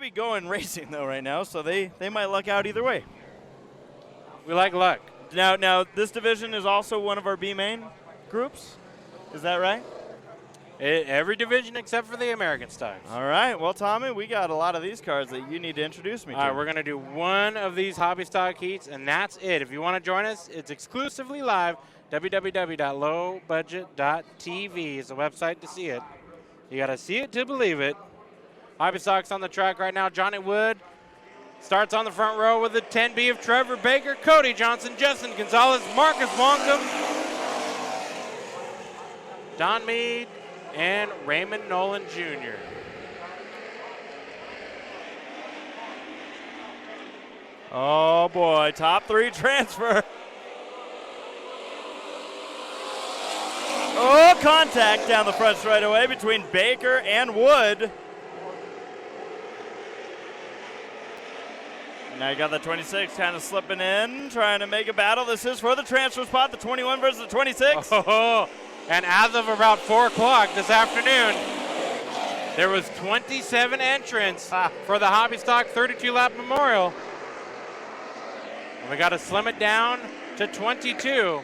be going racing, though, right now, so they might luck out either way. We like luck. Now, this division is also one of our B main groups. Is that right? Every division except for the American stocks. All right. Well, Tommy, we got a lot of these cars that you need to introduce me to. All right, we're going to do one of these hobby stock heats, and that's it. If you want to join us, it's exclusively live. www.lowbudget.tv is the website to see it. You got to see it to believe it. Hobby stocks on the track right now. Johnny Wood starts on the front row with the 10B of Trevor Baker, Cody Johnson, Justin Gonzalez, Marcus Wonkum, Don Meade, and Raymond Nolan Jr. Oh, boy. Top 3 transfer. Oh, contact down the front straightaway between Baker and Wood. Now you got the 26 kind of slipping in, trying to make a battle. This is for the transfer spot, the 21 versus the 26. Oh, and as of about 4 o'clock this afternoon, there was 27 entrants for the Hobby Stock 32-lap Memorial. And we got to slim it down to 22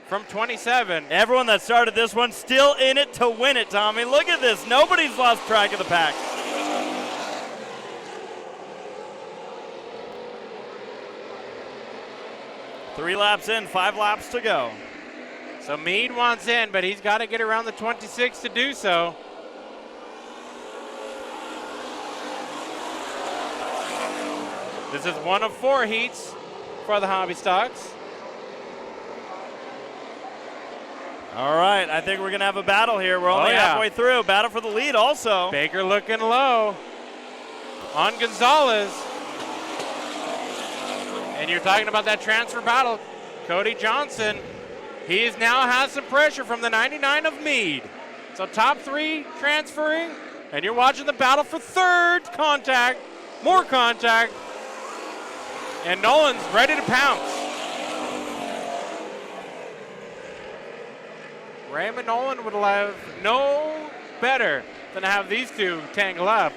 from 27. Everyone that started this one still in it to win it, Tommy. Look at this. Nobody's lost track of the pack. Three laps in, 5 laps to go. So Meade wants in, but he's got to get around the 26 to do so. This is one of 4 heats for the Hobby Stocks. All right, I think we're going to have a battle here. We're only halfway through. Battle for the lead also. Baker looking low on Gonzalez. And you're talking about that transfer battle. Cody Johnson, he now has some pressure from the 99 of Meade. So top 3 transferring, and you're watching the battle for 3rd contact, more contact, and Nolan's ready to pounce. Raymond Nolan would have no better than to have these two tangle up,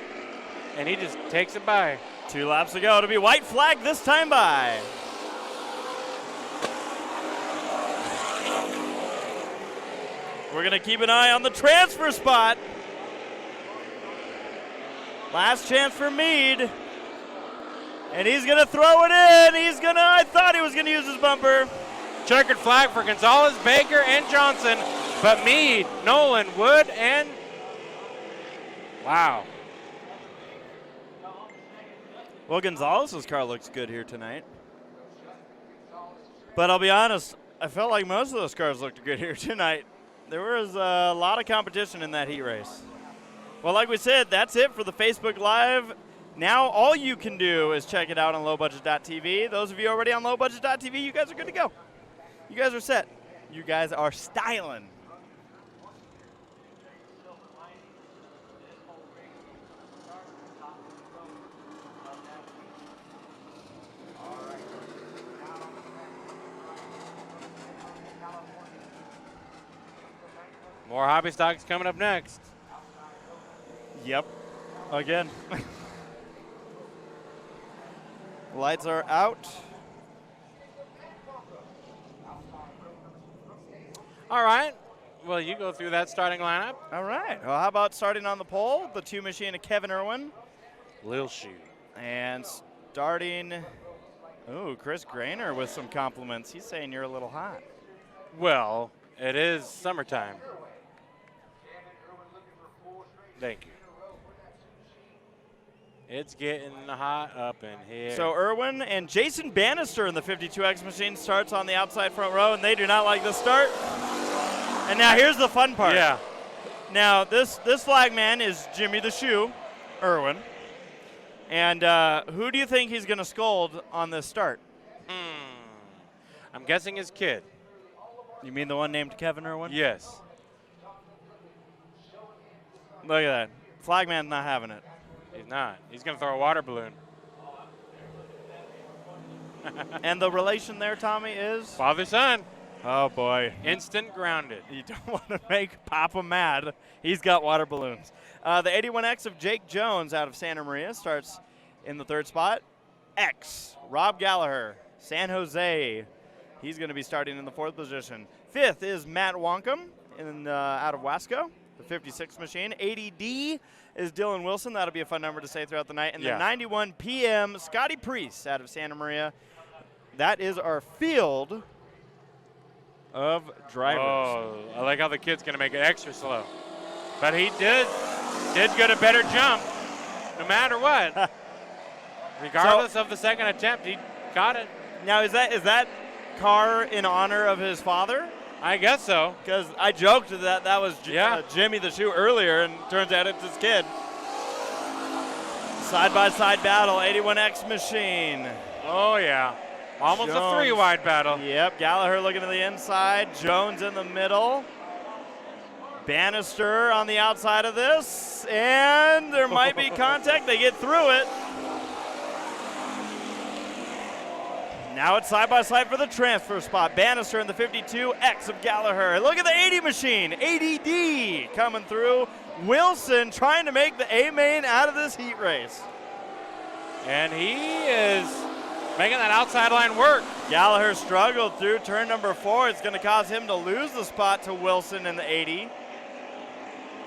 and he just takes it by. 2 laps to go. It'll be white flag this time by. We're going to keep an eye on the transfer spot. Last chance for Meade. And he's going to throw it in. I thought he was going to use his bumper. Checkered flag for Gonzalez, Baker, and Johnson. But Meade, Nolan, Wood, and wow. Well, Gonzalez's car looks good here tonight. But I'll be honest, I felt like most of those cars looked good here tonight. There was a lot of competition in that heat race. Well, like we said, that's it for the Facebook Live. Now all you can do is check it out on lowbudget.tv. Those of you already on lowbudget.tv, you guys are good to go. You guys are set. You guys are styling. More hobby stocks coming up next. Yep. Again. Lights are out. All right. Well, you go through that starting lineup. All right. Well, how about starting on the pole? The 2 machine of Kevin Irwin. Lil Shoe. And starting, Chris Grainer with some compliments. He's saying you're a little hot. Well, it is summertime. Thank you. It's getting hot up in here. So Irwin and Jason Bannister in the 52X machine starts on the outside front row, and they do not like the start. And now here's the fun part. Yeah. Now this flag man is Jimmy the Shoe, Irwin. And who do you think he's going to scold on this start? I'm guessing his kid. You mean the one named Kevin Irwin? Yes. Look at that. Flagman's not having it. He's not. He's going to throw a water balloon. And the relation there, Tommy, is? Father-son. Oh, boy. Instant grounded. You don't want to make Papa mad. He's got water balloons. The 81X of Jake Jones out of Santa Maria starts in the 3rd spot. X, Rob Gallagher, San Jose. He's going to be starting in the 4th position. 5th is Matt Wonkum out of Wasco, the 56 machine. 80D is Dylan Wilson. That'll be a fun number to say throughout the night. And the 91 PM, Scotty Priest out of Santa Maria. That is our field of drivers. Oh, I like how the kid's going to make it extra slow. But he did get a better jump no matter what. Regardless of the second attempt, he got it. Now, is that car in honor of his father? I guess so. Because I joked that was Jimmy the Shoe earlier, and turns out it's his kid. Side-by-side battle, 81X machine. Oh, yeah. Almost Jones. A 3-wide battle. Yep, Gallagher looking to the inside. Jones in the middle. Bannister on the outside of this. And there might be contact. They get through it. Now it's side-by-side for the transfer spot. Bannister in the 52X of Gallagher. Look at the 80 machine. 80D coming through. Wilson trying to make the A-main out of this heat race. And he is making that outside line work. Gallagher struggled through turn number 4. It's going to cause him to lose the spot to Wilson in the 80.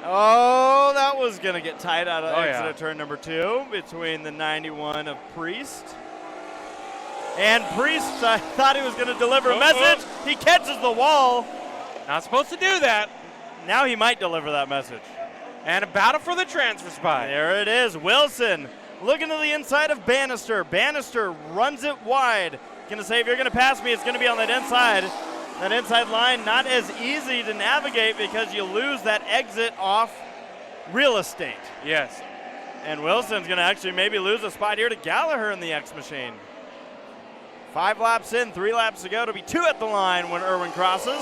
Oh, that was going to get tight out of exit of turn number 2 between the 91 of Priest. And Priest, I thought he was going to deliver a message. He catches the wall. Not supposed to do that. Now he might deliver that message. And a battle for the transfer spot. There it is. Wilson looking to the inside of Bannister. Bannister runs it wide. Going to say, if you're going to pass me, it's going to be on that inside. That inside line, not as easy to navigate because you lose that exit off real estate. Yes. And Wilson's going to actually maybe lose a spot here to Gallagher in the X machine. 5 laps in, 3 laps to go. It'll be 2 at the line when Irwin crosses.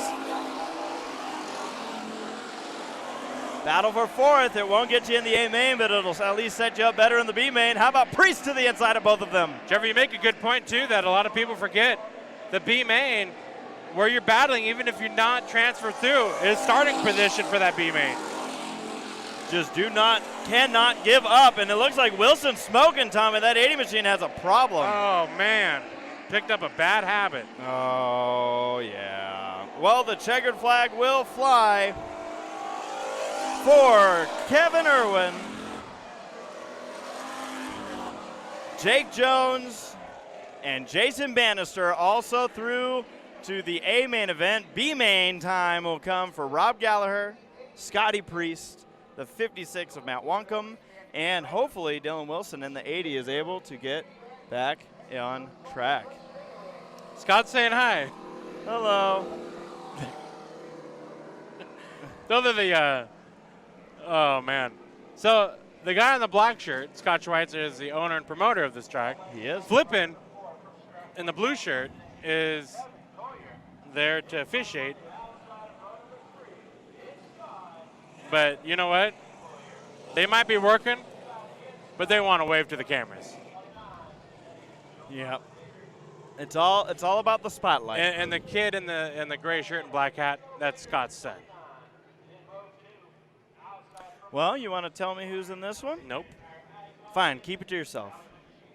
Battle for 4th. It won't get you in the A main, but it'll at least set you up better in the B main. How about Priest to the inside of both of them? Trevor, you make a good point, too, that a lot of people forget. The B main, where you're battling, even if you're not transferred through, is starting position for that B main. Just cannot give up. And it looks like Wilson's smoking, Tommy. That 80 machine has a problem. Oh, man. Picked up a bad habit. Oh, yeah. Well, the checkered flag will fly for Kevin Irwin, Jake Jones, and Jason Bannister also through to the A main event. B main time will come for Rob Gallagher, Scotty Priest, the 56 of Matt Wonkum, and hopefully Dylan Wilson in the 80 is able to get back on track. Scott's saying hi. Hello. Those are the, oh man. So the guy in the black shirt, Scott Schweitzer, is the owner and promoter of this track. He is. Flippin in the blue shirt is there to officiate. But you know what? They might be working, but they want to wave to the cameras. Yep. It's all about the spotlight. And the kid in the gray shirt and black hat, that's Scott's son. Well, you want to tell me who's in this one? Nope. Fine, keep it to yourself.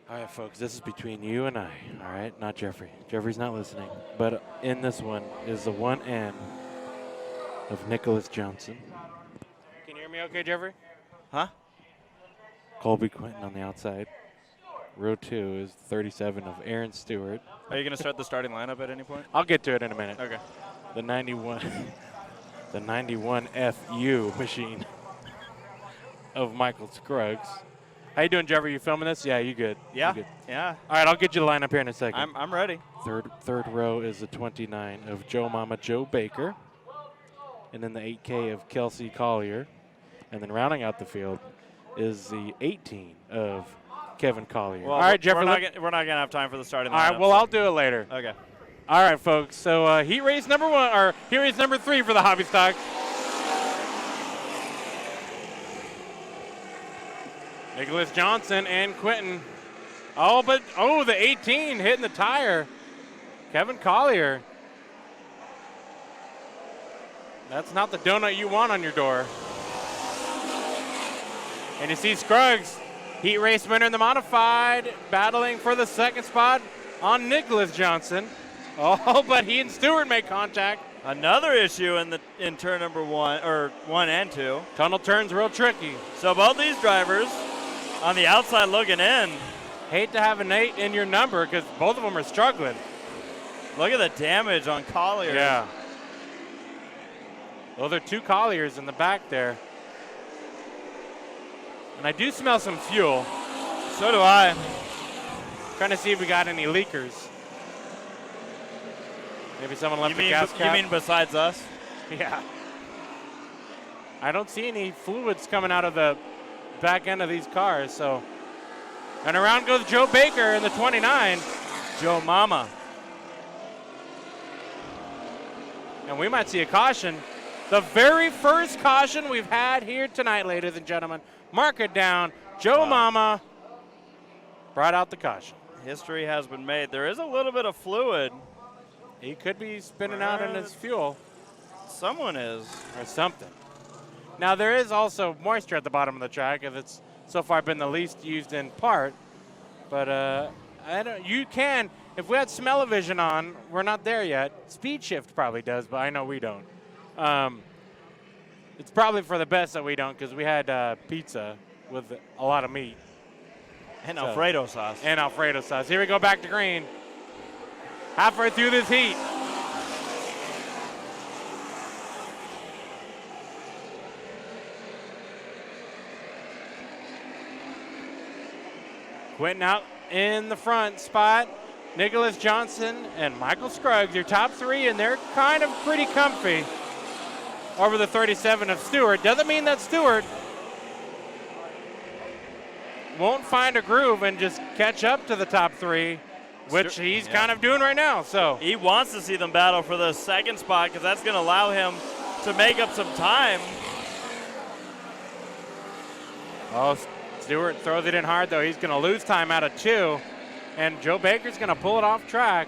All right, folks, this is between you and I, all right? Not Jeffrey. Jeffrey's not listening. But in this one is the 1N of Nicholas Johnson. Can you hear me okay, Jeffrey? Huh? Colby Quinton on the outside. Row 2 is 37 of Aaron Stewart. Are you going to start the starting lineup at any point? I'll get to it in a minute. Okay. The 91, the 91 FU machine of Michael Scruggs. How you doing, Jeffrey? You filming this? Yeah, you good? Yeah. You good. Yeah. All right, I'll get you the lineup here in a second. I'm ready. Third row is the 29 of Joe Mama Joe Baker, and then the 8K of Kelsey Collier, and then rounding out the field is the 18 of Kevin Collier. Well, all right, Jeffrey. We're not going to have time for the starting lineup. All right, well, I'll do it later. Okay. All right, folks. So heat race number 1, or heat race number 3 for the Hobby Stock. Nicholas Johnson and Quinton. The 18 hitting the tire. Kevin Collier. That's not the donut you want on your door. And you see Scruggs, heat race winner in the modified, battling for the second spot on Nicholas Johnson. Oh, but he and Stewart make contact. Another issue in turn number 1, or 1 and 2. Tunnel turn's real tricky. So both these drivers on the outside looking in. Hate to have an 8 in your number because both of them are struggling. Look at the damage on Collier. Yeah. Well, there are 2 Colliers in the back there. And I do smell some fuel. So do I. Trying to see if we got any leakers. Maybe someone left the gas cap. You mean besides us? Yeah. I don't see any fluids coming out of the back end of these cars, so. And around goes Joe Baker in the 29. Joe Mama. And we might see a caution. The very first caution we've had here tonight, ladies and gentlemen. Mark it down. Joe Mama brought out the caution. History has been made. There is a little bit of fluid. He could be spinning out in his fuel. Someone is. Or something. Now, there is also moisture at the bottom of the track, as it's so far been the least used in part. But you can, if we had smell-o-vision on, we're not there yet. Speed Shift probably does, but I know we don't. It's probably for the best that we don't, because we had pizza with a lot of meat. And Alfredo sauce. And Alfredo sauce. Here we go back to green. Halfway through this heat. Quentin out in the front spot. Nicholas Johnson and Michael Scruggs, your top 3, and they're kind of pretty comfy over the 37 of Stewart. Doesn't mean that Stewart won't find a groove and just catch up to the top 3, which he's kind of doing right now. So he wants to see them battle for the second spot because that's going to allow him to make up some time. Oh, Stewart throws it in hard, though. He's going to lose time out of 2, and Joe Baker's going to pull it off track.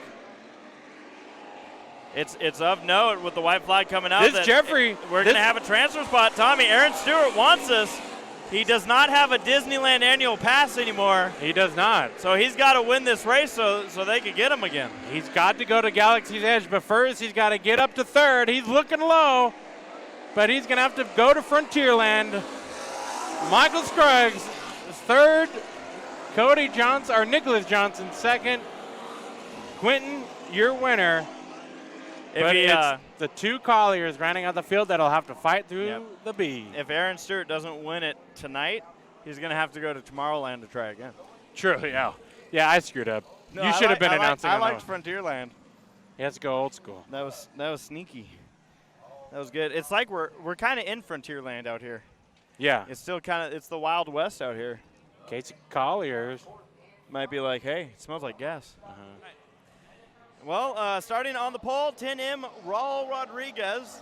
It's of note with the white flag coming out. This Jeffrey. We're going to have a transfer spot. Tommy, Aaron Stewart wants this. He does not have a Disneyland annual pass anymore. He does not. So he's got to win this race so they can get him again. He's got to go to Galaxy's Edge, but first he's got to get up to 3rd. He's looking low, but he's going to have to go to Frontierland. Michael Scruggs, 3rd. Cody Johnson, or Nicholas Johnson, 2nd. Quentin, your winner. But it's the 2 Colliers running out the field that'll have to fight through the B. If Aaron Stewart doesn't win it tonight, he's going to have to go to Tomorrowland to try again. True, yeah. Yeah, I screwed up. No, you should have been announcing. I liked Frontierland. He has to go old school. That was sneaky. That was good. It's like we're kind of in Frontierland out here. Yeah. It's still it's the Wild West out here. Casey Colliers might be like, hey, it smells like gas. Well, starting on the pole, 10M, Raul Rodriguez.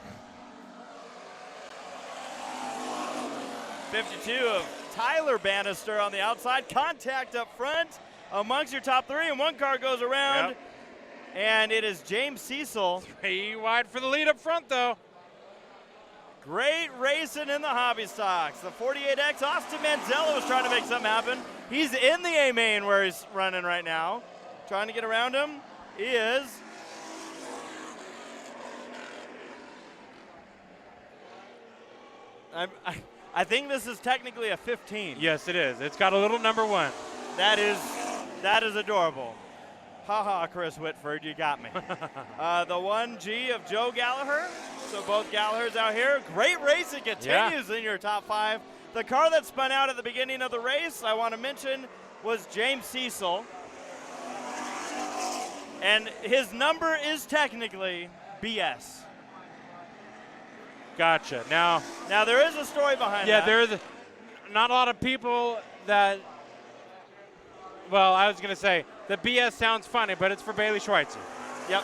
52 of Tyler Bannister on the outside. Contact up front amongst your top 3, and one car goes around. Yep. And it is James Cecil. 3 wide for the lead up front, though. Great racing in the hobby stocks. The 48X, Austin Manzello was trying to make something happen. He's in the A main where he's running right now. Trying to get around him. He is. I think this is technically a 15. Yes, it is. It's got a little number 1. That is adorable. Ha, Chris Whitford, you got me. The 1G of Joe Gallagher. So both Gallaghers out here. Great racing continues in your top 5. The car that spun out at the beginning of the race, I want to mention, was James Cecil. And his number is technically BS. Gotcha. Now there is a story behind that. Yeah, there's not a lot of people that, well, I was going to say, the BS sounds funny, but it's for Bailey Schweitzer. Yep.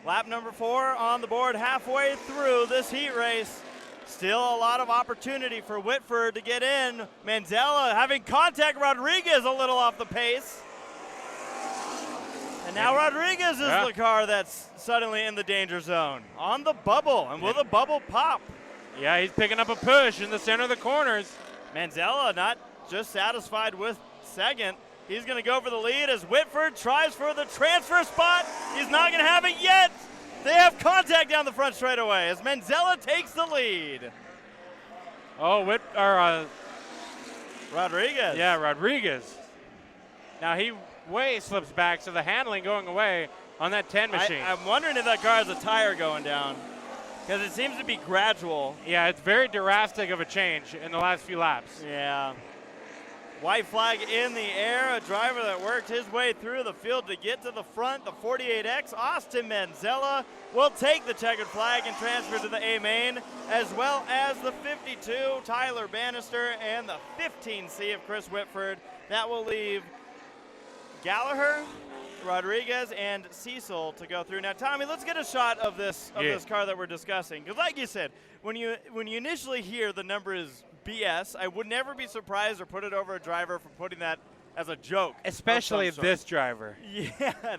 Lap number 4 on the board halfway through this heat race. Still a lot of opportunity for Whitford to get in. Manzella having contact. Rodriguez a little off the pace. And now Rodriguez is the car that's suddenly in the danger zone. On the bubble, and will the bubble pop? Yeah, he's picking up a push in the center of the corners. Manzella not just satisfied with second. He's going to go for the lead as Whitford tries for the transfer spot. He's not going to have it yet. They have contact down the front straightaway as Manzella takes the lead. Oh, Rodriguez. Yeah, Rodriguez. Now he way slips back, so the handling going away on that 10 machine. I'm wondering if that car has a tire going down because it seems to be gradual. Yeah, it's very drastic of a change in the last few laps. Yeah. White flag in the air, a driver that worked his way through the field to get to the front, the 48X, Austin Manzella, will take the checkered flag and transfer to the A main, as well as the 52, Tyler Bannister, and the 15C of Chris Whitford. That will leave Gallagher, Rodriguez, and Cecil to go through. Now, Tommy, let's get a shot of this car that we're discussing, because like you said, when you initially hear the number is BS, I would never be surprised or put it over a driver for putting that as a joke. Especially this driver. Yeah,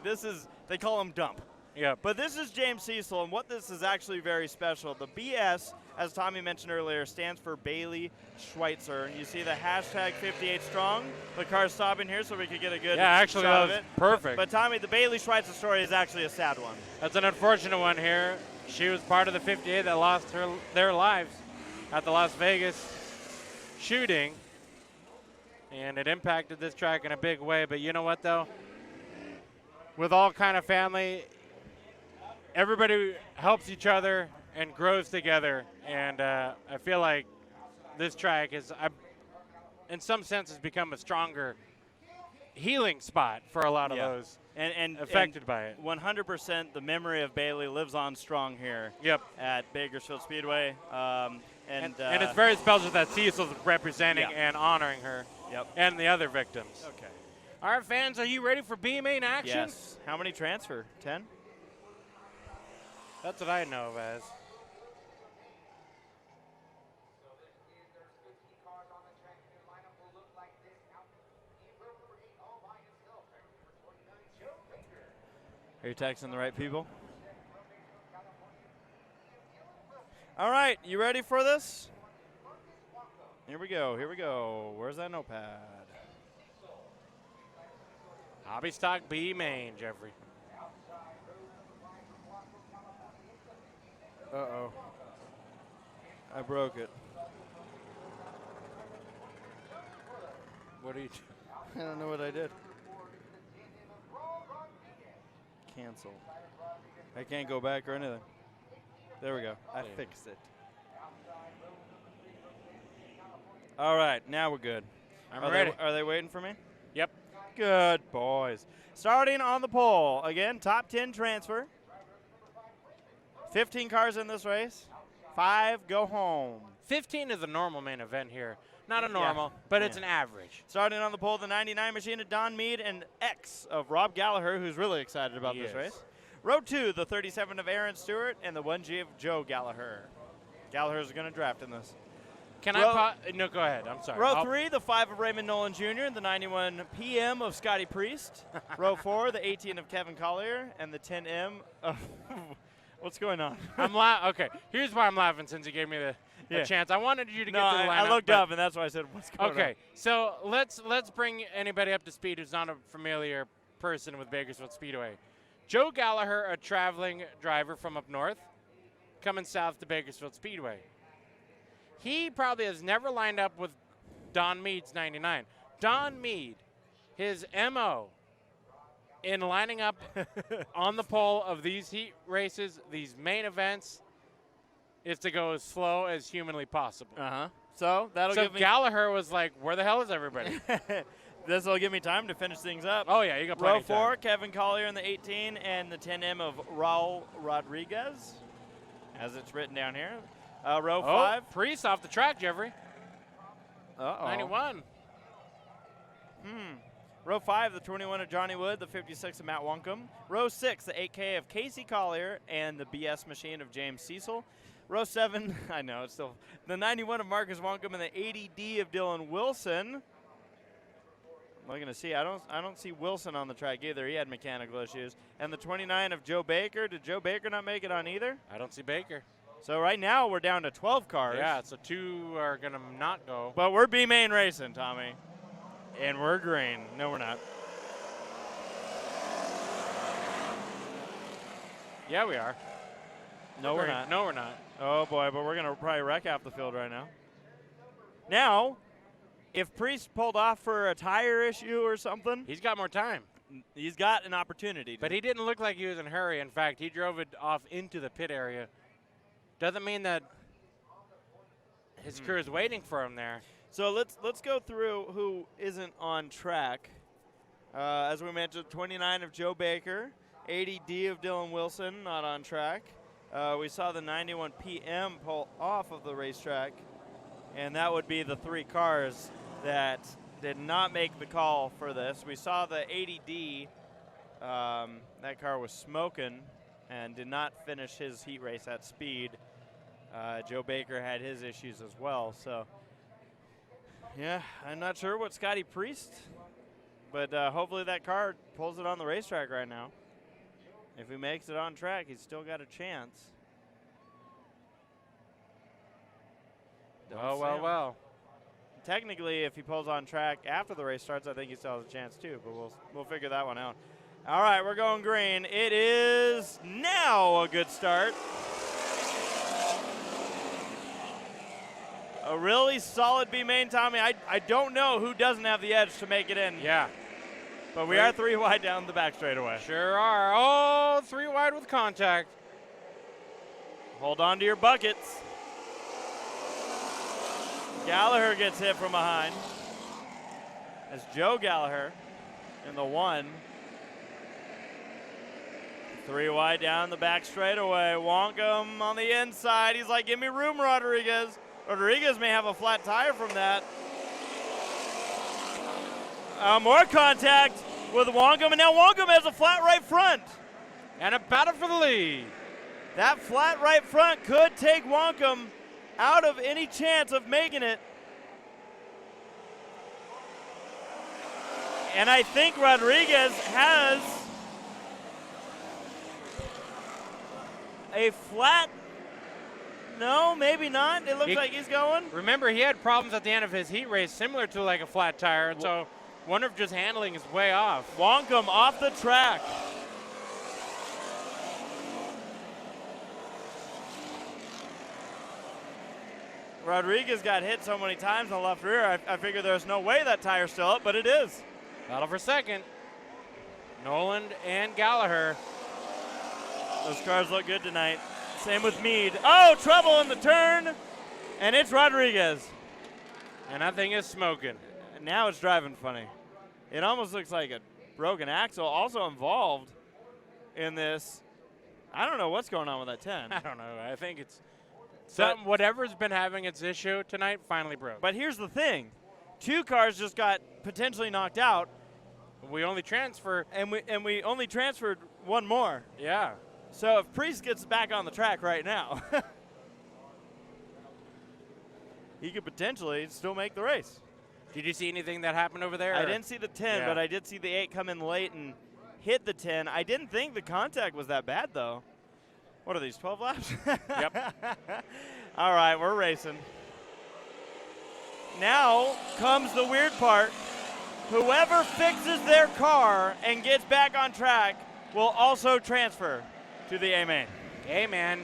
they call him Dump. Yep. But this is James Cecil, and what this is actually very special. The BS, as Tommy mentioned earlier, stands for Bailey Schweitzer. You see the hashtag 58 strong. The car's stopping here so we could get a good actually, shot that of was it. perfect. But Tommy, the Bailey Schweitzer story is actually a sad one. That's an unfortunate one here. She was part of the 58 that lost their lives at the Las Vegas shooting, and it impacted this track in a big way. But you know what, though? With all kind of family, everybody helps each other and grows together, and I feel like this track is, in some sense, has become a stronger healing spot for a lot of those and affected by it. 100% the memory of Bailey lives on strong here at Bakersfield Speedway. And it's very special that Cecil's representing and honoring her and the other victims. Okay. All right, fans, are you ready for B main action? Yes. How many transfer? 10? That's what I know of as. Are you texting the right people? All right, you ready for this? Here we go, here we go. Where's that notepad? Hobby Stock B main, Jeffrey. Uh-oh. I broke it. What are you I don't know what I did. Cancel. I can't go back or anything. There we go. I fixed it. All right, now we're good. I'm ready. Are they waiting for me? Yep. Good boys. Starting on the pole. Again, top 10 transfer. 15 cars in this race. 5 go home. 15 is a normal main event here. Not a normal, but it's an average. Starting on the pole, the 99 machine of Don Meade and X of Rob Gallagher, who's really excited about this race. Row 2, the 37 of Aaron Stewart and the 1G of Joe Gallagher. Gallagher's going to draft in this. Can no, go ahead. I'm sorry. Row 3, the 5 of Raymond Nolan Jr., the 91 PM of Scotty Priest. Row 4, the 18 of Kevin Collier, and the 10M of what's going on? Okay, here's why I'm laughing since you gave me the chance. I wanted you to get to the lineup. I looked up, and that's why I said, what's going on? Okay, so let's bring anybody up to speed who's not a familiar person with Bakersfield Speedway. Joe Gallagher, a traveling driver from up north, coming south to Bakersfield Speedway. He probably has never lined up with Don Meade's 99. Don Meade, his MO in lining up on the pole of these heat races, these main events, is to go as slow as humanly possible. So give me Gallagher was like, where the hell is everybody? This will give me time to finish things up. Oh, yeah, you got plenty Row of time. 4, Kevin Collier in the 18 and the 10M of Raul Rodriguez, as it's written down here. Row 5. Priest off the track, Jeffrey. Uh-oh. 91. Row 5, the 21 of Johnny Wood, the 56 of Matt Wunkum. Row 6, the 8K of Casey Collier and the BS machine of James Cecil. Row 7, I know, it's still the 91 of Marcus Wunkum and the 80D of Dylan Wilson. Looking to see. I don't see Wilson on the track either. He had mechanical issues. And the 29 of Joe Baker. Did Joe Baker not make it on either? I don't see Baker. So right now we're down to 12 cars. Yeah, so 2 are going to not go. But we're B-main racing, Tommy. And we're green. No, we're not. Yeah, we are. No, we're not. No, we're not. Oh, boy, but we're going to probably wreck half the field right now. Now, if Priest pulled off for a tire issue or something, He's got more time. he's got an opportunity. But he didn't look like he was in a hurry. In fact, he drove it off into the pit area. Doesn't mean that his crew is waiting for him there. So let's go through who isn't on track. As we mentioned, 29 of Joe Baker, 80D of Dylan Wilson, not on track. We saw the 91 PM pull off of the racetrack, and that would be the 3 cars that did not make the call for this. We saw the 80D, that car was smoking and did not finish his heat race at speed. Joe Baker had his issues as well. So, yeah, I'm not sure what Scotty Priest, but hopefully that car pulls it on the racetrack right now. If he makes it on track, he's still got a chance. Well. Technically, if he pulls on track after the race starts, I think he still has a chance too, but we'll figure that one out. All right, we're going green. It is now a good start. A really solid B-main, Tommy. I don't know who doesn't have the edge to make it in. Yeah. But we are 3 wide down the back straightaway. Sure are. Oh, 3 wide with contact. Hold on to your buckets. Gallagher gets hit from behind. As Joe Gallagher in the 1. 3 wide down the back straightaway. Wonkum on the inside. He's like, give me room, Rodriguez. Rodriguez may have a flat tire from that. More contact with Wonkum, and now Wonkum has a flat right front. And a battle for the lead. That flat right front could take Wonkum out of any chance of making it. And I think Rodriguez has a flat. No, maybe not. It looks like he's going. Remember, he had problems at the end of his heat race, similar to like a flat tire. And so wonder if just handling is way off. Wonkum off the track. Rodriguez got hit so many times in the left rear, I figure there's no way that tire's still up, but it is. Battle for second. Noland and Gallagher. Those cars look good tonight. Same with Meade. Oh, trouble in the turn, and it's Rodriguez. And that thing is smoking. Now it's driving funny. It almost looks like a broken axle also involved in this. I don't know what's going on with that 10. I don't know. I think it's something, whatever's been having its issue tonight finally broke. But here's the thing. 2 cars just got potentially knocked out. We only transfer. And we only transferred 1 more. Yeah. So if Priest gets back on the track right now, he could potentially still make the race. Did you see anything that happened over there? I didn't see the 10, but I did see the 8 come in late and hit the 10. I didn't think the contact was that bad, though. What are these, 12 laps? Yep. All right, we're racing. Now comes the weird part. Whoever fixes their car and gets back on track will also transfer to the A-main. A-man.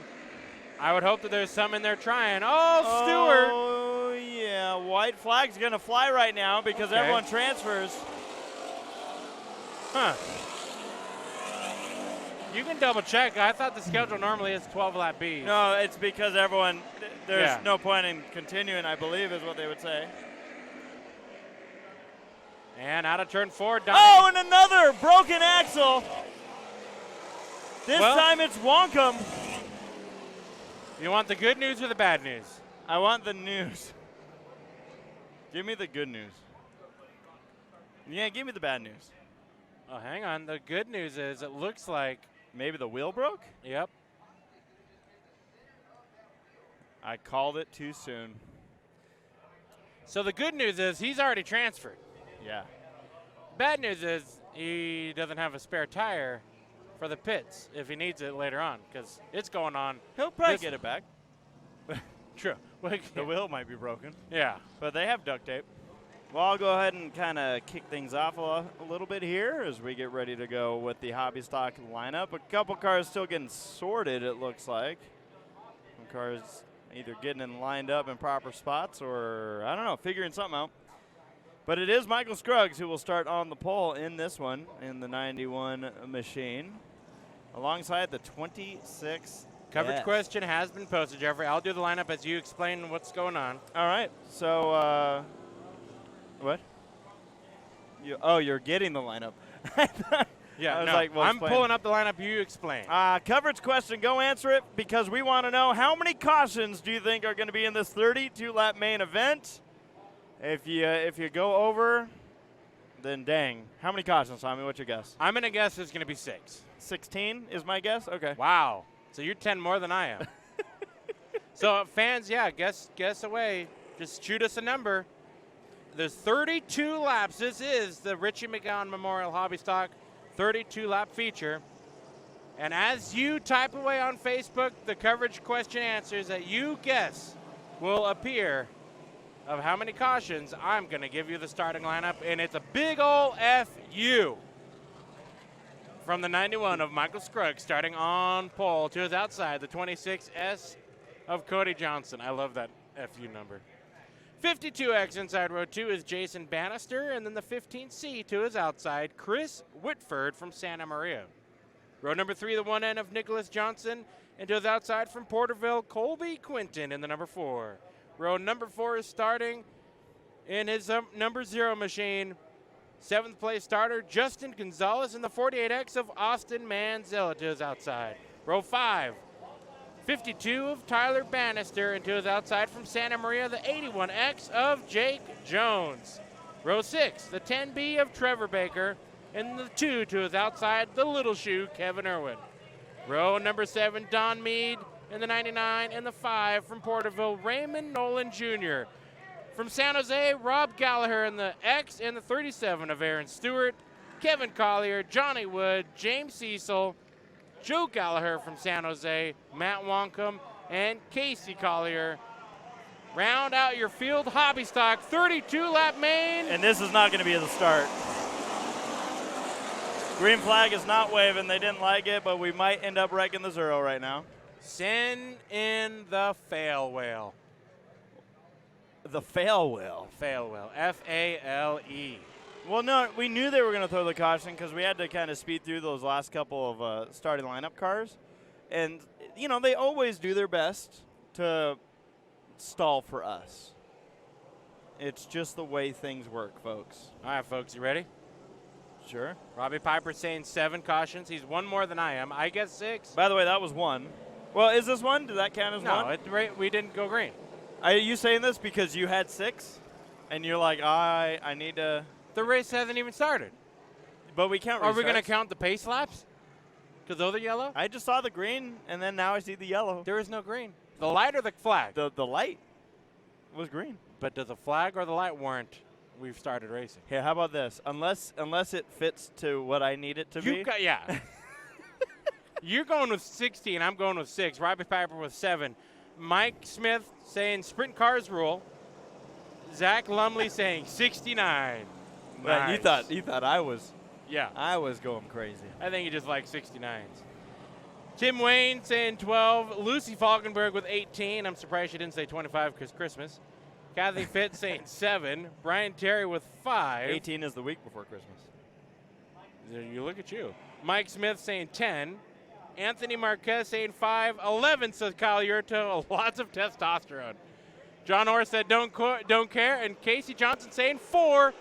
I would hope that there's some in there trying. Oh, Stewart. Oh, yeah. White flag's going to fly right now because everyone transfers. Huh. You can double check. I thought the schedule normally is 12 lap B. No, it's because everyone, there's no point in continuing, I believe is what they would say. And out of turn 4. Oh, and another broken axle. This time it's Wonkum. You want the good news or the bad news? I want the news. Give me the good news. Yeah, give me the bad news. Oh, hang on. The good news is it looks like maybe the wheel broke? Yep. I called it too soon. So the good news is he's already transferred. Yeah. Bad news is he doesn't have a spare tire for the pits if he needs it later on, because it's going on. He'll probably get it back. True. The wheel might be broken. Yeah. But they have duct tape. Well, I'll go ahead and kind of kick things off a little bit here as we get ready to go with the hobby stock lineup. A couple cars still getting sorted, it looks like. Some cars either getting in lined up in proper spots or, I don't know, figuring something out. But it is Michael Scruggs who will start on the pole in this one in the 91 machine alongside the 26. Coverage question has been posted, Jeffrey. I'll do the lineup as you explain what's going on. All right. So, what? You're getting the lineup. Yeah, I was no, like, well, I'm explain. pulling up the lineup. You explain. Coverage question. Go answer it because we want to know how many cautions do you think are going to be in this 32-lap main event? If you go over, then dang. How many cautions, Tommy? What's your guess? I'm going to guess it's going to be 6. 16 is my guess? Okay. Wow. So you're 10 more than I am. So fans, yeah, guess away. Just shoot us a number. There's 32 laps. This is the Richie McGowan Memorial Hobby Stock 32-lap feature. And as you type away on Facebook, the coverage question answers that you guess will appear of how many cautions. I'm going to give you the starting lineup, and it's a big ol' F-U. From the 91 of Michael Scruggs, starting on pole to his outside, the 26S of Cody Johnson. I love that FU number. 52X inside row 2 is Jason Bannister, and then the 15C to his outside, Chris Whitford from Santa Maria. Row number 3, the 1N of Nicholas Johnson, and to his outside from Porterville, Colby Quinton in the number 4. Row number 4 is starting in his number 0 machine. 7th place starter, Justin Gonzalez in the 48X of Austin Manzella to his outside. Row 5, 52 of Tyler Bannister, and to his outside from Santa Maria, the 81X of Jake Jones. Row 6, the 10B of Trevor Baker, and the 2 to his outside, the little shoe, Kevin Irwin. Row number 7, Don Mead in the 99, and the 5 from Porterville, Raymond Nolan Jr. From San Jose, Rob Gallagher in the X, and the 37 of Aaron Stewart, Kevin Collier, Johnny Wood, James Cecil, Joe Gallagher from San Jose, Matt Wonkum, and Casey Collier. Round out your field hobby stock 32-lap main. And this is not going to be the start. Green flag is not waving. They didn't like it, but we might end up wrecking the 0 right now. Send in the fail whale. The fail whale. Fail whale. F-A-L-E. Well, no, we knew they were going to throw the caution because we had to kind of speed through those last couple of starting lineup cars. And, you know, they always do their best to stall for us. It's just the way things work, folks. All right, folks, you ready? Sure. Robbie Piper's saying 7 cautions. He's 1 more than I am. I guess 6. By the way, that was 1. Well, is this 1? Did that count as 1? No, we didn't go green. Are you saying this because you had 6? And you're like, I need to. The race hasn't even started. But we count restarts. Are we going to count the pace laps? Because those are yellow? I just saw the green, and then now I see the yellow. There is no green. The light or the flag? The light was green. But does the flag or the light warrant we've started racing? Here, how about this? Unless it fits to what I need it to be. Yeah. You're going with 16. I'm going with 6. Robbie Piper with 7. Mike Smith saying sprint cars rule. Zach Lumley saying 69. Right, Nice. you thought I was. Yeah. I was going crazy. I think he just likes 69s. Tim Wayne saying 12. Lucy Falkenberg with 18. I'm surprised she didn't say 25 because Christmas. Kathy Fitz saying 7. Brian Terry with 5. 18 is the week before Christmas. You look at you. Mike Smith saying 10. Anthony Marquez saying 5. 11 says Kyle Yurto. Lots of testosterone. John Orr said don't care. And Casey Johnson saying 4.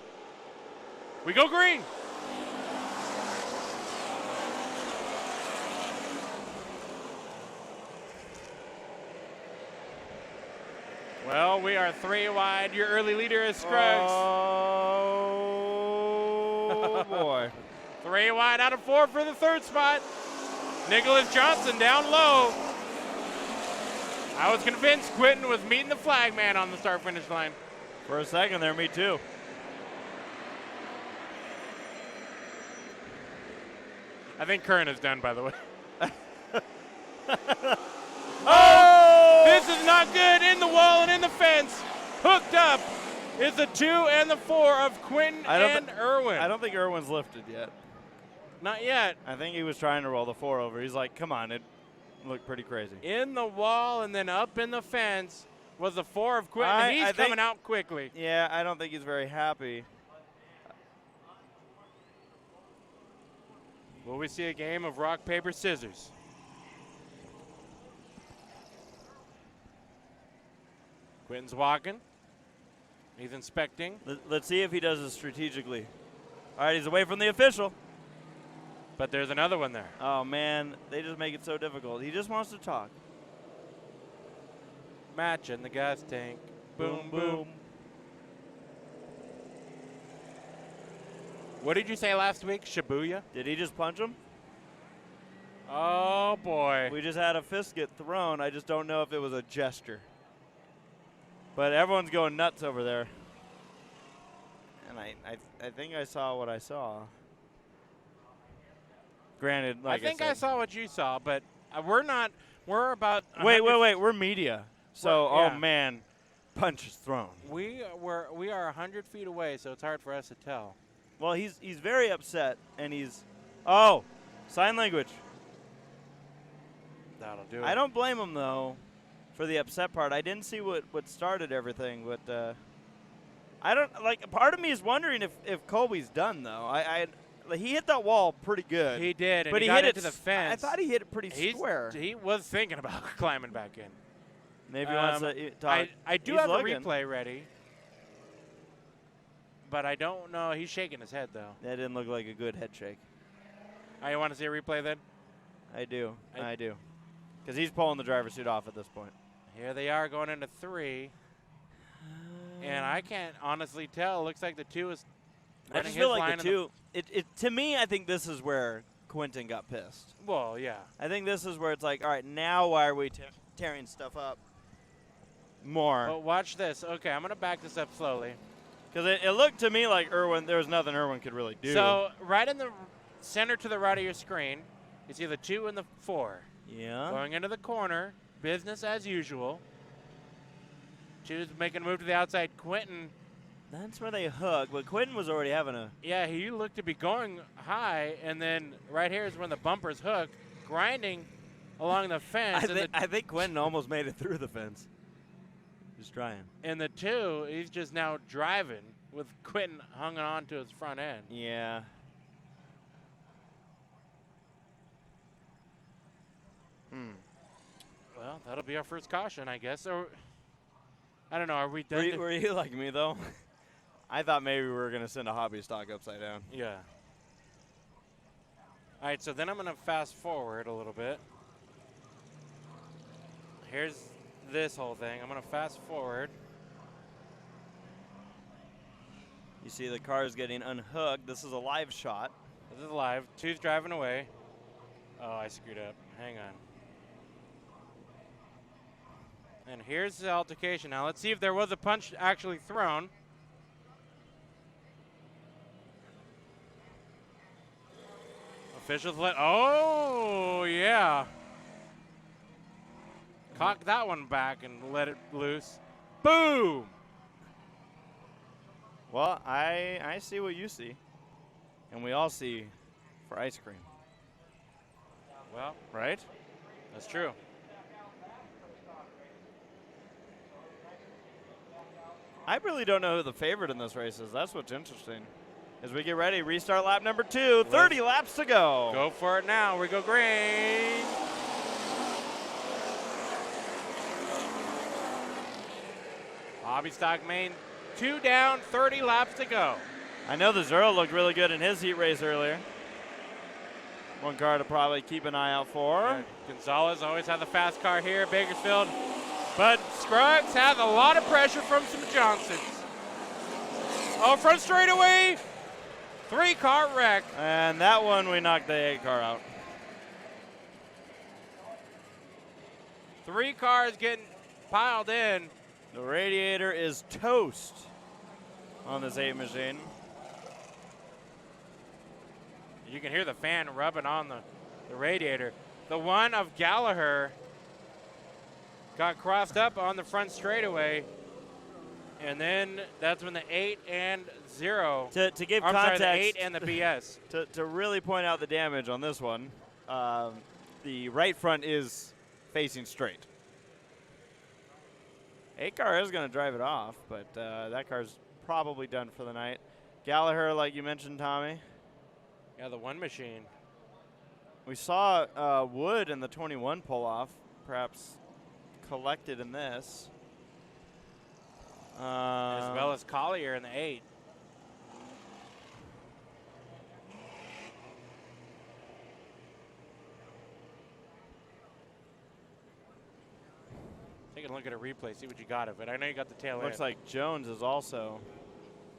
We go green. Well, we are 3 wide. Your early leader is Scruggs. Oh, boy. 3 wide out of 4 for the 3rd spot. Nicholas Johnson down low. I was convinced Quinton was meeting the flag man on the start-finish line. For a second there, me too. I think Kern is done, by the way. Oh! This is not good. In the wall and in the fence. Hooked up is the 2 and the 4 of Quentin and Irwin. I don't think Irwin's lifted yet. Not yet. I think he was trying to roll the 4 over. He's like, come on, it looked pretty crazy. In the wall and then up in the fence was the 4 of Quentin. He's coming out quickly. Yeah, I don't think he's very happy. Will we see a game of rock, paper, scissors? Quentin's walking. He's inspecting. Let's see if he does it strategically. All right, he's away from the official. But there's another one there. Oh, man, they just make it so difficult. He just wants to talk. Match in the gas tank. Boom, boom. What did you say last week? Shibuya? Did he just punch him? Oh, boy. We just had a fist get thrown. I just don't know if it was a gesture. But everyone's going nuts over there. And I think I saw what I saw. Granted, like I think I saw what you saw, but we're about... Wait. We're media. So, yeah. Oh, man. Punch is thrown. We are 100 feet away, so it's hard for us to tell. Well, he's very upset, and he's... Oh, sign language. That'll do it. I don't blame him, though, for the upset part. I didn't see what started everything, but I don't... Like, part of me is wondering if Colby's done, though. He hit that wall pretty good. He did, but he got it to the fence. I thought he hit it pretty square. He was thinking about climbing back in. Maybe he wants to talk. I do have a replay ready, but I don't know. He's shaking his head, though. That didn't look like a good head shake. Oh, you want to see a replay then? I do. Because he's pulling the driver's seat off at this point. Here they are going into 3. And I can't honestly tell. It looks like the 2 is... I just feel like the 2... To me, I think this is where Quentin got pissed. Well, yeah. I think this is where it's like, all right, now why are we tearing stuff up more? But watch this. Okay, I'm going to back this up slowly. Because it looked to me like there was nothing Irwin could really do. So right in the center to the right of your screen, you see the 2 and the 4. Yeah. Going into the corner, business as usual. 2's making a move to the outside. Quentin. That's where they hug, but Quentin was already having a... Yeah, he looked to be going high, and then right here is when the bumpers hook, grinding along the fence. I think Quentin almost made it through the fence. Just trying. And the 2, he's just now driving with Quentin hung on to his front end. Yeah. Well, that'll be our first caution, I guess. Or I don't know. Are we done? Were you like me, though? I thought maybe we were going to send a hobby stock upside down. Yeah. All right, so then I'm going to fast forward a little bit. Here's this whole thing. I'm going to fast forward. You see the car is getting unhooked. This is a live shot. This is live. 2's driving away. Oh, I screwed up. Hang on. And here's the altercation. Now let's see if there was a punch actually thrown. Officials oh, yeah. Cock that one back and let it loose. Boom! Well, I see what you see. And we all see for ice cream. Well, right? That's true. I really don't know who the favorite in this race is. That's what's interesting. As we get ready, restart lap number 2, 30 laps to go. Go for it now. We go green. Hobby stock main, 2 down, 30 laps to go. I know the Zero looked really good in his heat race earlier. One car to probably keep an eye out for. Yeah, Gonzalez always had the fast car here, Bakersfield. But Scruggs has a lot of pressure from some Johnsons. Oh, front straightaway, 3-car wreck. And that one, we knocked the 8-car out. 3 cars getting piled in. The radiator is toast on this 8 machine. You can hear the fan rubbing on the radiator. The one of Gallagher got crossed up on the front straightaway, and then that's when the 8 and 0. To give I'm context, sorry, the 8 and the BS. to really point out the damage on this one, the right front is facing straight. 8 car is going to drive it off, but that car's probably done for the night. Gallagher, like you mentioned, Tommy. Yeah, the one machine. We saw Wood in the 21 pull off, perhaps collected in this. As well as Collier in the 8. Take a look at a replay, see what you got of it. I know you got the tail end. Looks like Jones is also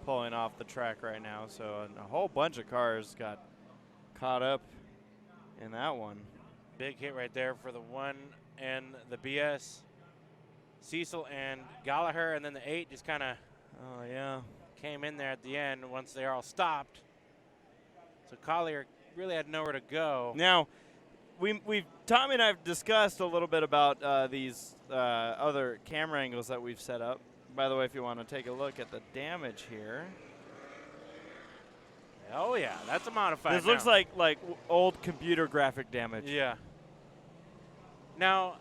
pulling off the track right now, so a whole bunch of cars got caught up in that one. Big hit right there for the 1 and the BS. Cecil and Gallagher, and then the 8 just kind of came in there at the end once they all stopped. So Collier really had nowhere to go. Now, Tommy and I have discussed a little bit about these other camera angles that we've set up. By the way, if you want to take a look at the damage here. Oh yeah, that's a modified. This looks like old computer graphic damage. Yeah. Now,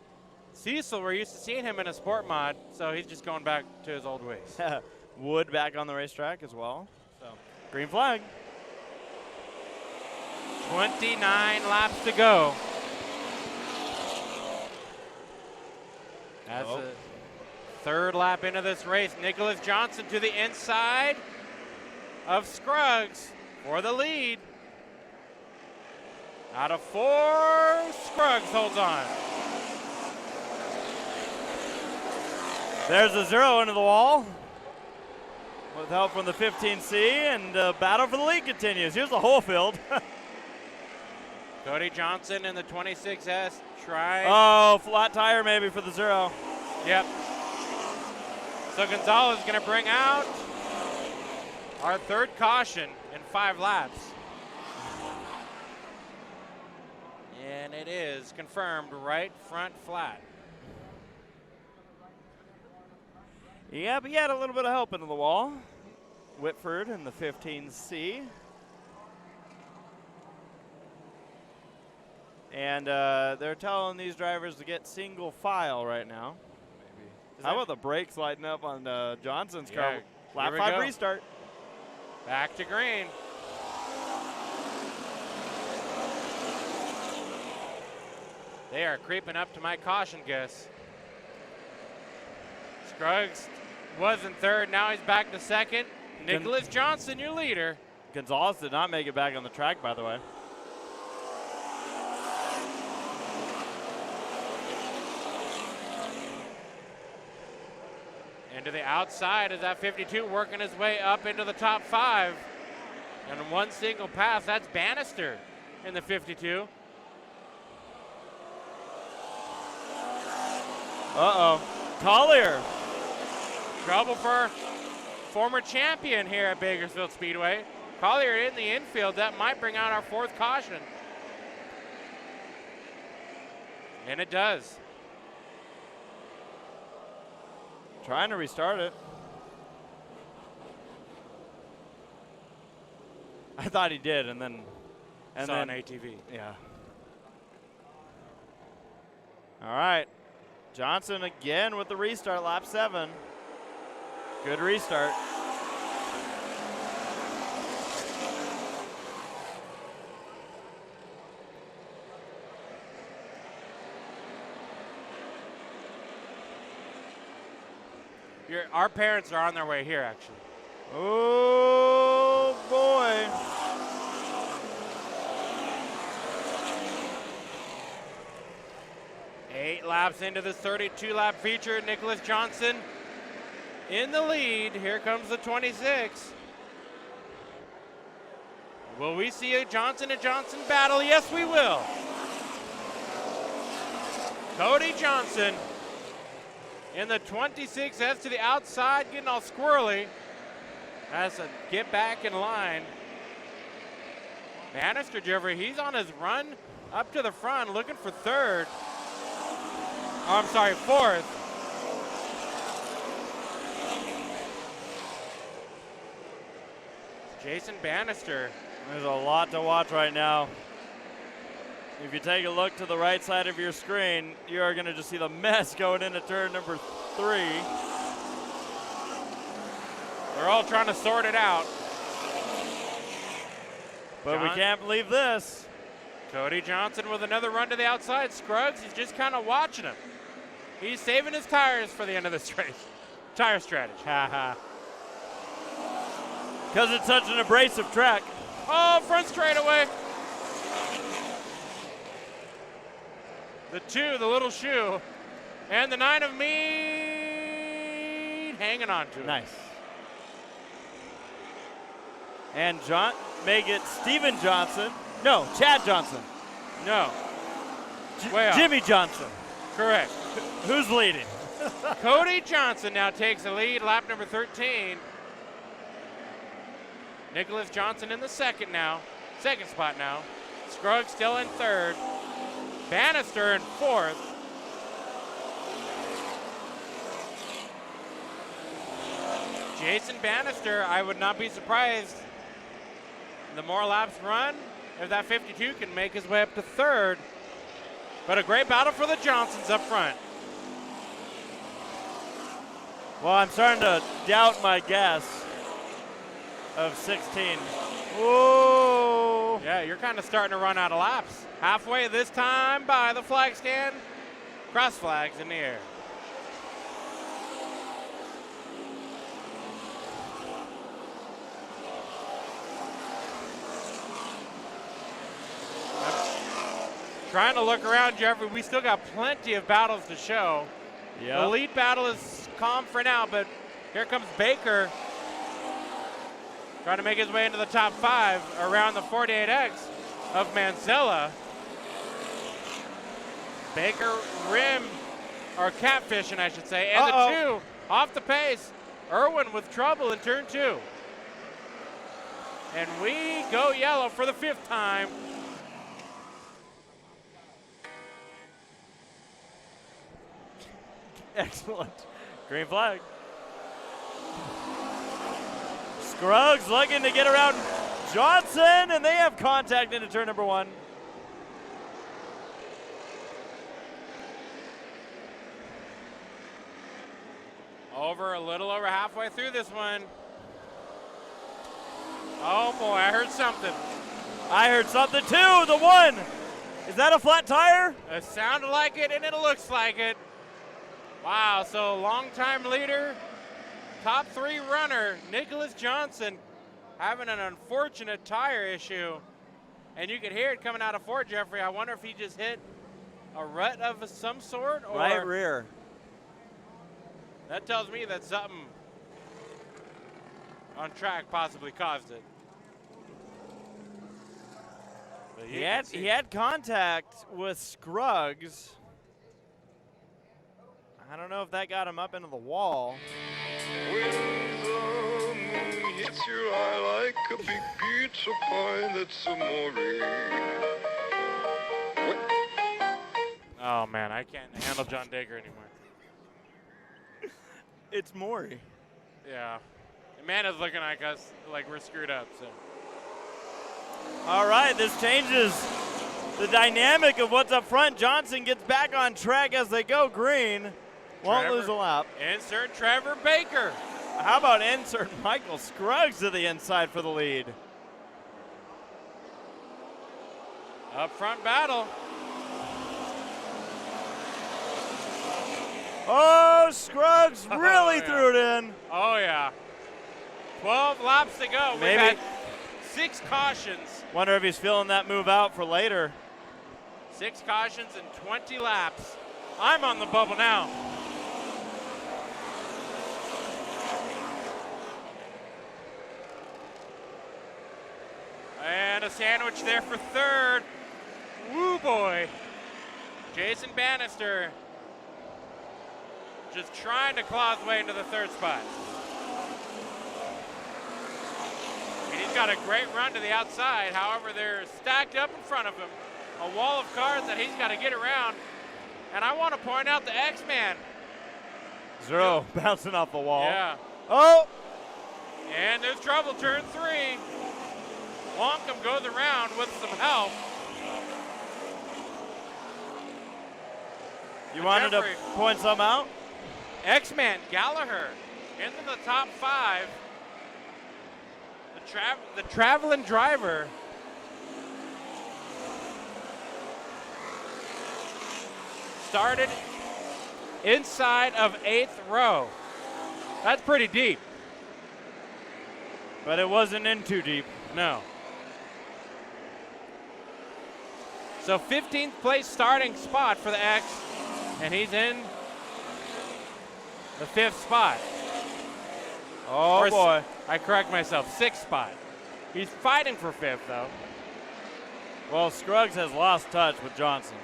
Cecil, we're used to seeing him in a sport mod, so he's just going back to his old ways. Wood back on the racetrack as well. So green flag. 29 laps to go. That's a third lap into this race. Nicholas Johnson to the inside of Scruggs for the lead. Out of 4, Scruggs holds on. There's a 0 into the wall with help from the 15C, and the battle for the lead continues. Here's the whole field. Cody Johnson in the 26S trying. Oh, flat tire maybe for the 0. Yep. So Gonzalez is going to bring out our third caution in 5 laps. And it is confirmed right front flat. Yeah, but he had a little bit of help into the wall. Whitford in the 15C. And they're telling these drivers to get single file right now. How about the brakes lighting up on Johnson's car? Lap 5 restart. Back to green. They are creeping up to my caution guess. Scruggs was in third, now he's back to second. Nicholas Johnson, your leader. Gonzalez did not make it back on the track, by the way. Into the outside is that 52 working his way up into the top 5. And one single pass, that's Bannister in the 52. Uh-oh. Collier. Trouble for former champion here at Bakersfield Speedway. Collier in the infield. That might bring out our 4th caution. And it does. Trying to restart it. I thought he did, and then saw an ATV. Yeah. All right. Johnson again with the restart, lap 7. Good restart. Our parents are on their way here, actually. Oh, boy. Eight laps into this 32-lap feature. Nicholas Johnson in the lead. Here comes the 26. Will we see a Johnson and Johnson battle? Yes, we will. Cody Johnson in the 26 heads to the outside, getting all squirrely. Has to get back in line. Bannister, Jeffrey, he's on his run up to the front looking for third. Oh, I'm sorry, fourth. Jason Bannister. There's a lot to watch right now. If you take a look to the right side of your screen, you are going to just see the mess going into turn number 3. They're all trying to sort it out. But we can't believe this. Cody Johnson with another run to the outside. Scruggs, he's just kind of watching him. He's saving his tires for the end of this race. Tire strategy. Because it's such an abrasive track. Oh, front straightaway. The 2, the little shoe, and the 9 of Mead hanging on to it. Nice. And make it Steven Johnson. No, Chad Johnson. No. Way off. Jimmy Johnson. Correct. Who's leading? Cody Johnson now takes the lead, lap number 13. Nicholas Johnson in the second spot now. Scruggs still in third. Bannister in fourth. Jason Bannister, I would not be surprised. The more laps run, if that 52 can make his way up to third. But a great battle for the Johnsons up front. Well, I'm starting to doubt my guess of 16. Whoa. Yeah, you're kind of starting to run out of laps. Halfway this time by the flag stand. Cross flags in the air. Trying to look around, Jeffrey. We still got plenty of battles to show. Yep. The lead battle is calm for now, but here comes Baker. Trying to make his way into the top 5 around the 48X of Mansella. Baker catfishing, I should say. And the 2 off the pace. Irwin with trouble in turn 2. And we go yellow for the 5th time. Excellent. Green flag. Scruggs looking to get around Johnson, and they have contact into turn number 1. A little over halfway through this one. Oh boy, I heard something. I heard something too, the 1. Is that a flat tire? It sounded like it, and it looks like it. Wow, so longtime leader, top 3 runner, Nicholas Johnson, having an unfortunate tire issue. And you can hear it coming out of 4, Jeffrey. I wonder if he just hit a rut of some sort, or right rear. That tells me that something on track possibly caused it. He had contact with Scruggs. I don't know if that got him up into the wall. When the moon hits your eye like a big pizza pie, that's amore. Oh man, I can't handle John Digger anymore. It's Maury. Yeah. Amanda's looking like us like we're screwed up, so. All right, this changes the dynamic of what's up front. Johnson gets back on track as they go green. Won't lose a lap. Insert Trevor Baker. How about insert Michael Scruggs to the inside for the lead? Up front battle. Oh, Scruggs really threw it in. Oh, yeah. 12 laps to go. Maybe. We've had 6 cautions. Wonder if he's feeling that move out for later. 6 cautions and 20 laps. I'm on the bubble now. And a sandwich there for third. Woo boy. Jason Bannister just trying to claw his way into the third spot. And he's got a great run to the outside. However, they're stacked up in front of him. A wall of cars that he's got to get around. And I want to point out the X-Man. Zero bouncing off the wall. Yeah. Oh! And there's trouble, turn 3. Wonkum goes around with some help. You wanted to point some out? X-Man Gallagher into the top 5. The traveling driver. Started inside of 8th row. That's pretty deep. But it wasn't in too deep. No. So 15th place starting spot for the X, and he's in the 5th spot. Oh, boy. I correct myself, 6th spot. He's fighting for 5th, though. Well, Scruggs has lost touch with Johnson.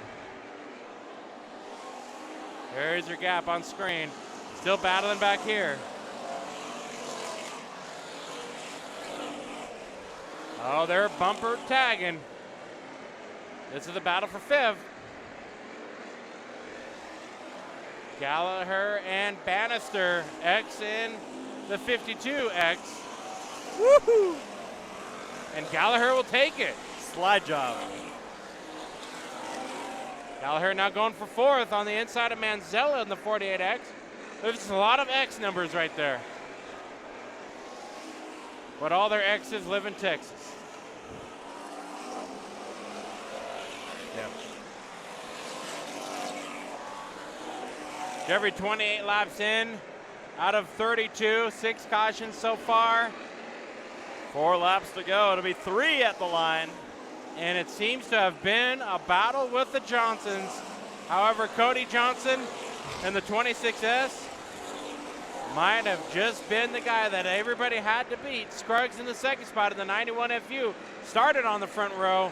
There's your gap on screen. Still battling back here. Oh, they're bumper tagging. This is the battle for 5th. Gallagher and Bannister, X in the 52X. Woohoo! And Gallagher will take it. Slide job. Gallagher now going for 4th on the inside of Manzella in the 48X. There's a lot of X numbers right there. But all their X's live in Texas. Yep. Jeffrey 28 laps in out of 32, 6 cautions so far. 4 laps to go. It'll be 3 at the line. And it seems to have been a battle with the Johnsons. However, Cody Johnson in the 26S might have just been the guy that everybody had to beat. Scruggs in the 2nd spot in the 91 FU started on the front row.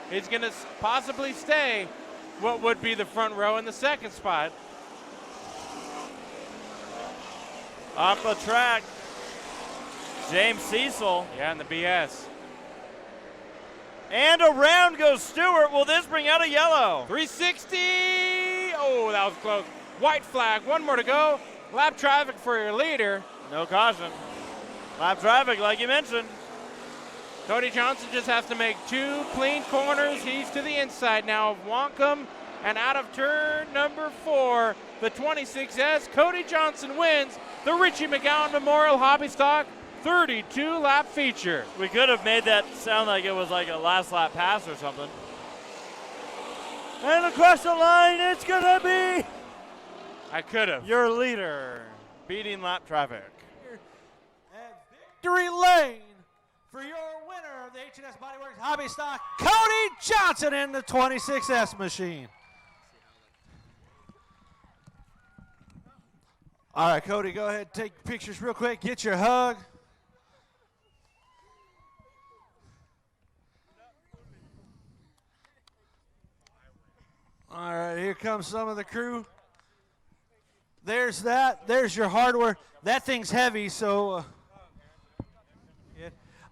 He's going to possibly stay what would be the front row in the 2nd spot. Off the track, James Cecil. Yeah, in the BS. And around goes Stewart. Will this bring out a yellow? 360. Oh, that was close. White flag. 1 more to go. Lap traffic for your leader. No caution. Lap traffic, like you mentioned. Cody Johnson just has to make 2 clean corners. He's to the inside now of Wonkum. And out of turn number 4, the 26S, Cody Johnson wins the Richie McGowan Memorial Hobby Stock 32-lap feature. We could have made that sound like it was like a last lap pass or something. And across the line, it's gonna be I could have. your leader, beating lap traffic. At victory lane for your winner of the H&S Body Works Hobby Stock, Cody Johnson in the 26S machine. All right, Cody, go ahead, take pictures real quick, get your hug. All right, here comes some of the crew. There's that. There's your hardware. That thing's heavy, so.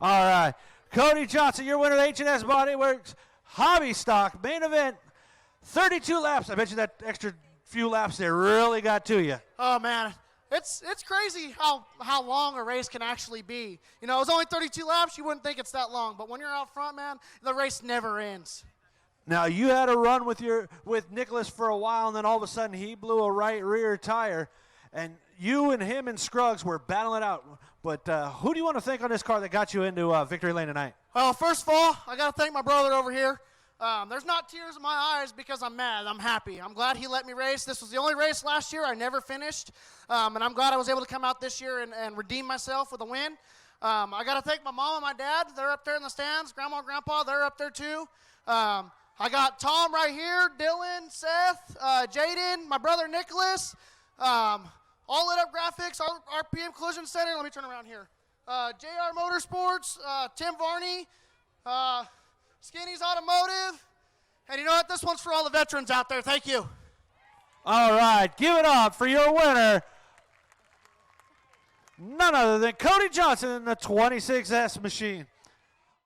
All right. Cody Johnson, your winner of the H&S Body Works Hobby Stock main event. 32 laps. I bet you that extra few laps there really got to you. Oh, man. It's crazy how long a race can actually be. You know, it was only 32 laps. You wouldn't think it's that long. But when you're out front, man, the race never ends. Now, you had a run with Nicholas for a while, and then all of a sudden he blew a right rear tire, and you and him and Scruggs were battling it out. But who do you want to thank on this car that got you into victory lane tonight? Well, first of all, I got to thank my brother over here. There's not tears in my eyes because I'm mad. I'm happy. I'm glad he let me race. This was the only race last year I never finished, and I'm glad I was able to come out this year and redeem myself with a win. I got to thank my mom and my dad. They're up there in the stands. Grandma and Grandpa, they're up there too. I got Tom right here, Dylan, Seth, Jaden, my brother Nicholas, All Lit Up Graphics, RPM Collision Center. Let me turn around here. JR Motorsports, Tim Varney, Skinny's Automotive. And you know what? This one's for all the veterans out there. Thank you. All right, give it up for your winner, none other than Cody Johnson in the 26S machine.